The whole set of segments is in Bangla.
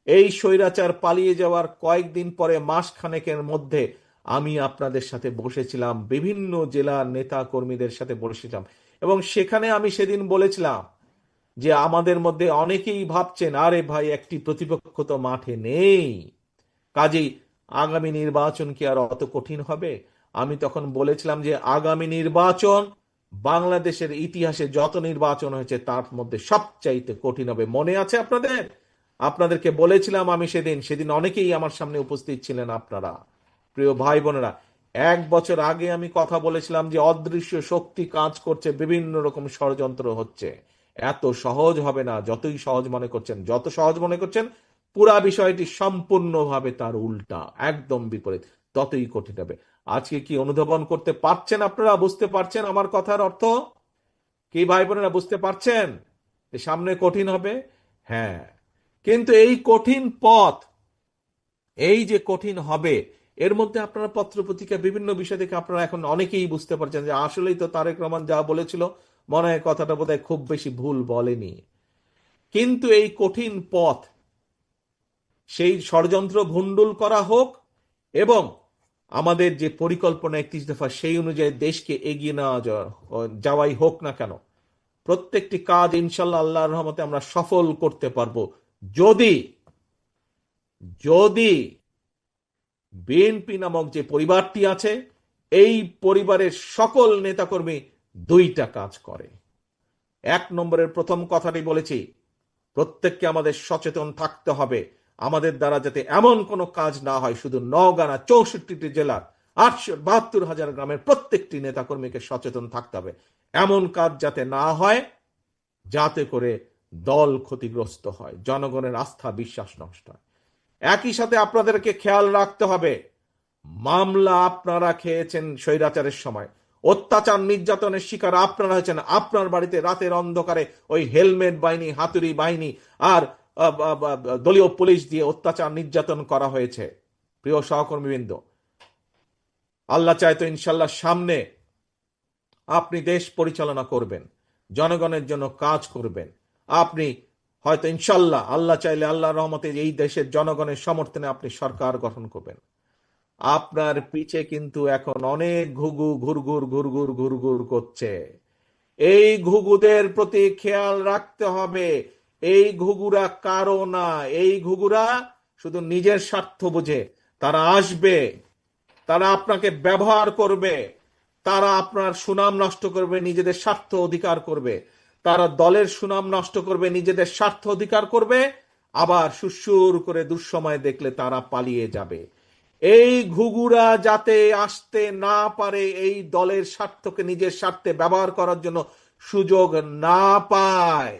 এই স্বৈরাচার পালিয়ে যাওয়ার কয়েকদিন পরে, মাস খানেকের মধ্যে আমি আপনাদের সাথে বসেছিলাম, বিভিন্ন জেলার নেতা কর্মীদের সাথে বসেছিলাম, এবং সেখানে আমি সেদিন বলেছিলাম যে আমাদের মধ্যে অনেকেই ভাবছেন আরে ভাই একটি প্রতিপক্ষ তো মাঠে নেই, কাজেই আগামী নির্বাচন কি আর অত কঠিন হবে? আমি তখন বলেছিলাম যে আগামী নির্বাচন বাংলাদেশের ইতিহাসে যত নির্বাচন হয়েছে তার মধ্যে সবচাইতে কঠিন হবে। মনে আছে আপনাদের? আপনাদেরকে বলেছিলাম আমি সেদিন, সেদিন অনেকেই আমার সামনে উপস্থিত ছিলেন আপনারা, প্রিয় ভাই বোনেরা। 1 বছর আগে আমি কথা বলেছিলাম যে অদৃশ্য শক্তি কাজ করছে, বিভিন্ন রকম ষড়যন্ত্র হচ্ছে, এত সহজ হবে না যতই সহজ মনে করছেন, যত সহজ মনে করছেন পুরা বিষয়টি সম্পূর্ণভাবে তার উল্টা, একদম বিপরীত, ততই কঠিন হবে। আজকে কি অনুধাবন করতে পারছেন আপনারা? বুঝতে পারছেন আমার কথার অর্থ কি ভাই বোনেরা? বুঝতে পারছেন যে সামনে কঠিন হবে? হ্যাঁ, কিন্তু এই কঠিন পথ, এই যে কঠিন হবে, এর মধ্যে আপনারা পত্রপত্রিকা বিভিন্ন বিষয় থেকে আপনারা এখন অনেকেই বুঝতে পারছেন যে আসলেই তো তারেক রহমান যা বলেছিল, মনে হয় কথাটা বোধহয় খুব বেশি ভুল বলেনি। কিন্তু এই কঠিন পথ, সেই ষড়যন্ত্র ভণ্ডুল করা হোক এবং আমাদের যে পরিকল্পনা 31 দফা, সেই অনুযায়ী দেশকে এগিয়ে নেওয়া যাওয়াই হোক না কেন, প্রত্যেকটি কাজ ইনশাল্লাহ আল্লাহর রহমতে আমরা সফল করতে পারবো, যদি যদি বিএনপি নামক যে পরিবারটি আছে, এই পরিবারের সকল নেতাকর্মী দুইটা কাজ করে। 1 নম্বরের প্রথম কথাটি বলেছি, প্রত্যেককে আমাদের সচেতন থাকতে হবে, আমাদের দ্বারা যাতে এমন কোনো কাজ না হয়, শুধু নওগাঁ না, 64টি জেলার 872,000 গ্রামের প্রত্যেকটি নেতাকর্মীকে সচেতন থাকতে হবে, এমন কাজ যাতে না হয় যাতে করে দল ক্ষতিগ্রস্ত হয়, জনগণের আস্থা বিশ্বাস নষ্ট হয়। একই সাথে আপনাদেরকে খেয়াল রাখতে হবে, মামলা আপনারা খেয়েছেন স্বৈরাচারের সময়, অত্যাচার নির্যাতনের শিকার আপনারা হয়েছেন, আপনার বাড়িতে রাতের অন্ধকারে ওই হেলমেট বাহিনী, হাতুড়ি বাহিনী আর দলীয় পুলিশ দিয়ে অত্যাচার নির্যাতন করা হয়েছে। প্রিয় সহকর্মীবৃন্দ, আল্লাহ চায় তো ইনশাল্লাহ সামনে আপনি দেশ পরিচালনা করবেন, জনগণের জন্য কাজ করবেন, আপনি হয়তো ইনশাল্লাহ আল্লাহ চাইলে আল্লাহর রহমতে এই দেশের জনগণের সমর্থনে আপনি সরকার গঠন করবেন। আপনার পিছে কিন্তু এখন অনেক ঘুঘু ঘুরঘুর ঘুরঘুর ঘুরঘুর করছে, এই ঘুঘুদের প্রতি খেয়াল রাখতে হবে। এই ঘুঘুরা কারো না, এই ঘুঘুরা শুধু নিজের স্বার্থ বুঝে, তারা আসবে, তারা আপনাকে ব্যবহার করবে, তারা আপনার সুনাম নষ্ট করবে, নিজেদের স্বার্থ অধিকার করবে, তারা দলের সুনাম নষ্ট করবে, নিজেদের স্বার্থ অধিকার করবে, আবার সুসুর করে দুঃসময় দেখলে তারা পালিয়ে যাবে। এই ঘুঘুরা যাতে আসতে না পারে, এই দলের স্বার্থকে নিজের স্বার্থে ব্যবহার করার জন্য সুযোগ না পায়,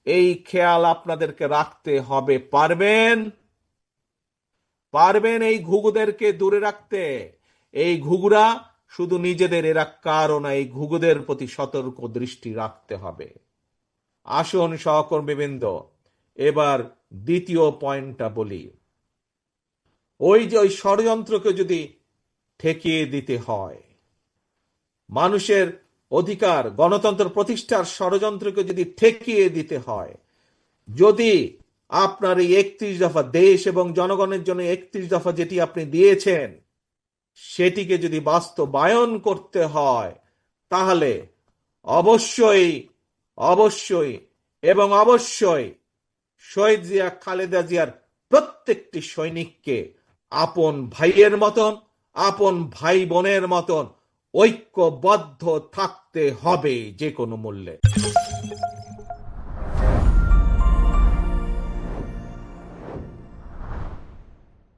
এই খেয়াল আপনাদেরকে রাখতে হবে। পারবেন? পারবেন এই ঘুঘুদেরকে দূরে রাখতে? এই ঘুঘুরা শুধু নিজেদের, এরা কারো না, এই ঘুঘুদের প্রতি সতর্ক দৃষ্টি রাখতে হবে। আসুন সহকর্মীবৃন্দ, এবার দ্বিতীয় পয়েন্টটা বলি। ওই যে ওই ষড়যন্ত্রকে যদি ঠেকিয়ে দিতে হয়, মানুষের অধিকার গণতন্ত্র প্রতিষ্ঠার ষড়যন্ত্রকে যদি ঠেকিয়ে দিতে হয়, যদি আপনার এই 31 দফা, দেশ এবং জনগণের জন্য 31 দফা যেটি আপনি দিয়েছেন, সেটিকে যদি বাস্তবায়ন করতে হয়, তাহলে অবশ্যই অবশ্যই এবং অবশ্যই শহীদ জিয়া, খালেদা জিয়ার প্রত্যেকটি সৈনিককে আপন ভাইয়ের মতন, আপন ভাই বোনের মতন ঐক্যবদ্ধ থাকতে হবে যে কোনো মূল্যে।